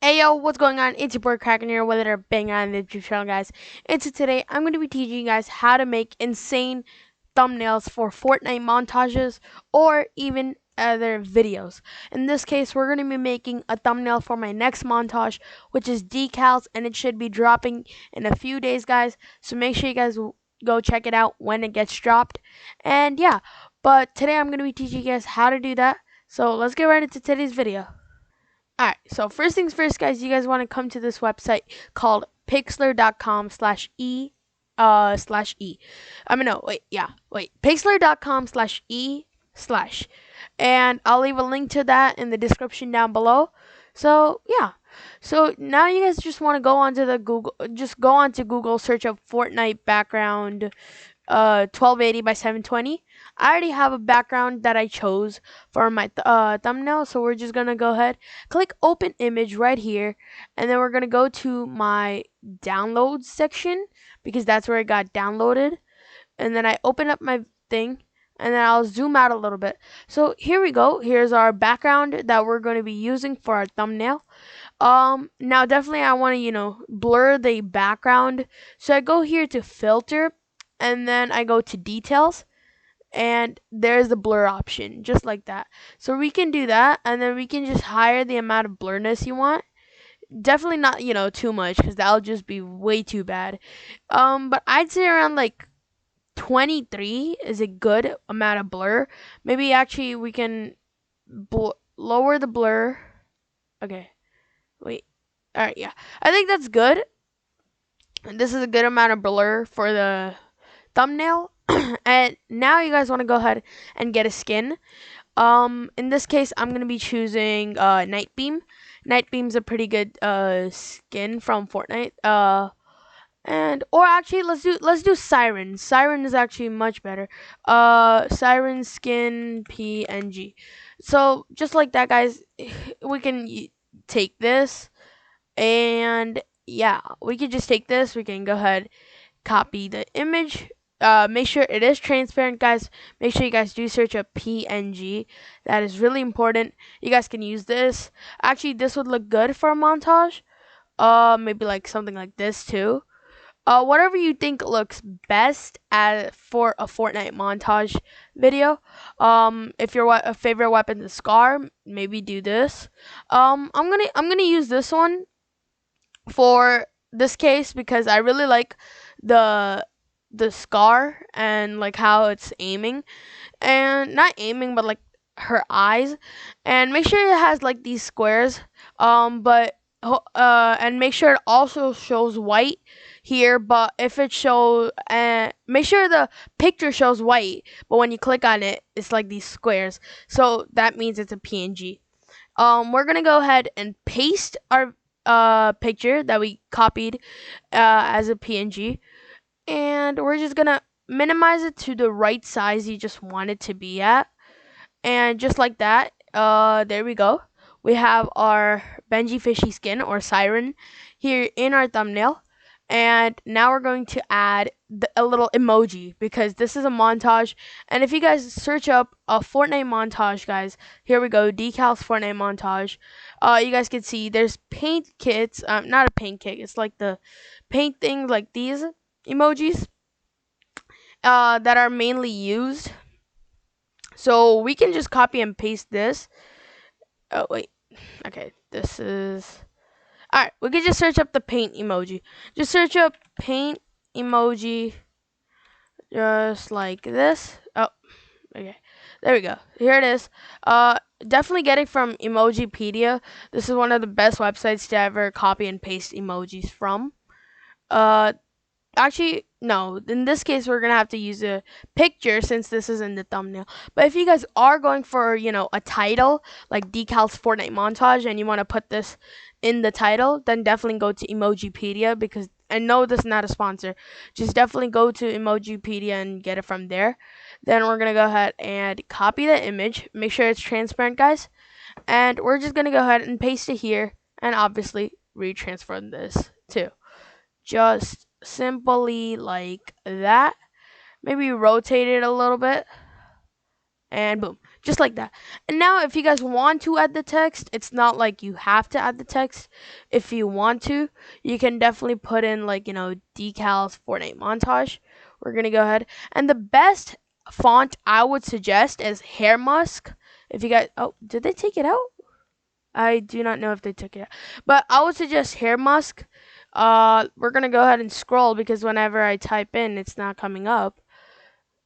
Hey yo, what's going on? It's your boy Kraken here, whether they're banging on the YouTube channel, guys. And so today I'm going to be teaching you guys how to make insane thumbnails for Fortnite montages or even other videos. In this case, we're going to be making a thumbnail for my next montage, which is decals, and it should be dropping in a few days, guys. So make sure you guys go check it out when it gets dropped. And yeah, but today I'm going to be teaching you guys how to do that. So let's get right into today's video. Alright, so first things first, guys, you guys want to come to this website called pixlr.com/e /e. Pixlr.com/e/ and I'll leave a link to that in the description down below. So yeah. So now you guys just want to go onto the Google, search up Fortnite background 1280 by 720. I already have a background that I chose for my thumbnail, so we're just gonna go ahead, click open image right here, and then we're gonna go to my downloads section because that's where it got downloaded. And then I open up my thing, and then I'll zoom out a little bit. So here we go. Here's our background that we're going to be using for our thumbnail. Now definitely I want to blur the background, so I go here to filter, and then I go to details, and there's the blur option, just like that. So we can do that, and then we can just higher the amount of blurriness you want. Definitely not too much, because that'll just be way too bad. But I'd say around like 23 is a good amount of blur. Maybe actually we can lower the blur. Okay, wait. All right, yeah, I think that's good. And this is a good amount of blur for the thumbnail. And now you guys want to go ahead and get a skin. In this case, I'm gonna be choosing Night Beam. Night Beam's a pretty good skin from Fortnite. Or actually let's do Siren. Siren is actually much better. Siren skin PNG. So just like that, guys, we can take this, and yeah, we can just take this. We can go ahead, copy the image. Make sure it is transparent, guys. Make sure you guys do search a PNG. That is really important. You guys can use this. Actually, this would look good for a montage. Maybe like something like this too. Whatever you think looks best for a Fortnite montage video. If your favorite weapon is Scar, maybe do this. I'm gonna use this one for this case because I really like the Scar and like how it's aiming, and not aiming but like her eyes. And make sure it has like these squares, and make sure it also shows white here. But if it shows, make sure the picture shows white, but when you click on it, it's like these squares, so that means it's a PNG. We're gonna go ahead and paste our picture that we copied as a PNG, and we're just gonna minimize it to the right size you just want it to be at. And just like that, there we go. We have our Benji Fishy skin or Siren here in our thumbnail. And now we're going to add a little emoji because this is a montage. And if you guys search up a Fortnite montage, guys, here we go, decals Fortnite montage. You guys can see there's paint kits. Not a paint kit. It's like the paint thing, like these emojis that are mainly used. So we can just copy and paste this. Oh, wait. Okay, this is... Alright, we can just search up the paint emoji. Just search up paint emoji. Just like this. Oh, okay. There we go. Here it is. Definitely get it from Emojipedia. This is one of the best websites to ever copy and paste emojis from. Actually, no. In this case, we're going to have to use a picture since this is in the thumbnail. But if you guys are going for, a title, like Decals Fortnite Montage, and you want to put this in the title, then definitely go to Emojipedia, because I know this is not a sponsor. Just definitely go to Emojipedia and get it from there. Then we're going to go ahead and copy the image. Make sure it's transparent, guys. And we're just going to go ahead and paste it here. And obviously, retransfer this too. Just simply like that. Maybe rotate it a little bit, and boom. just like that. And now if you guys want to add the text, it's not like you have to add the text. If you want to, you can definitely put in like, decals Fortnite montage. We're gonna go ahead, and the best font I would suggest is Hair Musk. If you guys, oh, did they take it out? I do not know if they took it out, but I would suggest Hair Musk. We're gonna go ahead and scroll because whenever I type in, it's not coming up.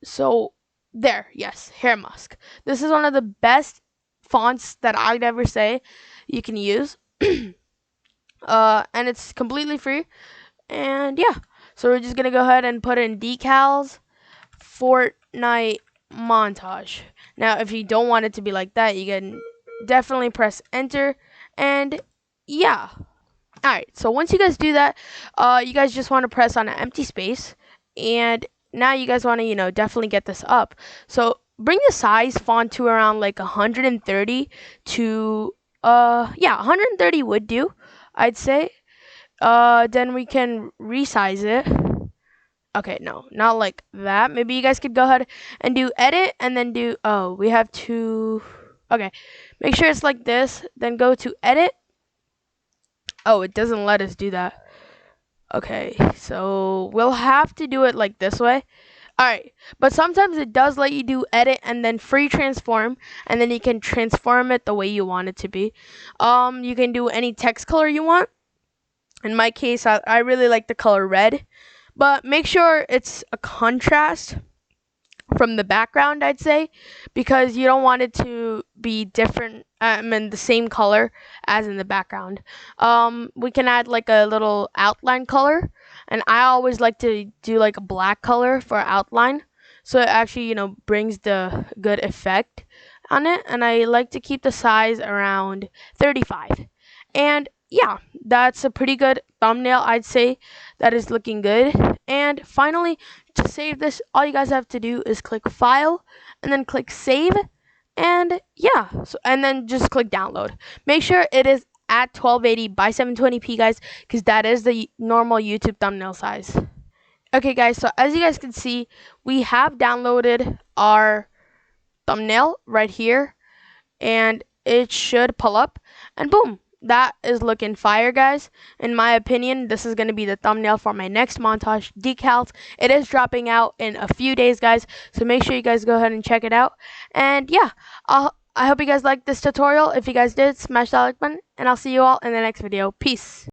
So there, yes, Hair Musk. This is one of the best fonts that I'd ever say you can use. And it's completely free. And yeah, so we're just gonna go ahead and put in decals Fortnite montage. Now, if you don't want it to be like that, you can definitely press enter. And yeah. Alright, so once you guys do that, you guys just want to press on an empty space, and now you guys want to, definitely get this up. So bring the size font to around like 130 to, yeah, 130 would do, I'd say. Then we can resize it. Okay, no, not like that. Maybe you guys could go ahead and do edit, and then do, oh, we have to, okay, make sure it's like this, then go to edit. Oh, it doesn't let us do that. Okay, so we'll have to do it like this way. Alright, but sometimes it does let you do edit and then free transform, and then you can transform it the way you want it to be. You can do any text color you want. In my case, I really like the color red, but make sure it's a contrast from the background, I'd say, because you don't want it to be different, the same color as in the background. We can add like a little outline color, and I always like to do like a black color for outline, so it actually, brings the good effect on it. And I like to keep the size around 35. And yeah, that's a pretty good thumbnail, I'd say. That is looking good. And finally, to save this, all you guys have to do is click File, and then click Save, and yeah, and then just click Download. Make sure it is at 1280 by 720p, guys, because that is the normal YouTube thumbnail size. Okay, guys, so as you guys can see, we have downloaded our thumbnail right here, and it should pull up, and boom, that is looking fire, guys. In my opinion, this is going to be the thumbnail for my next montage decals. It is dropping out in a few days, guys, so make sure you guys go ahead and check it out. And yeah, I hope you guys liked this tutorial. If you guys did, smash that like button, and I'll see you all in the next video. Peace.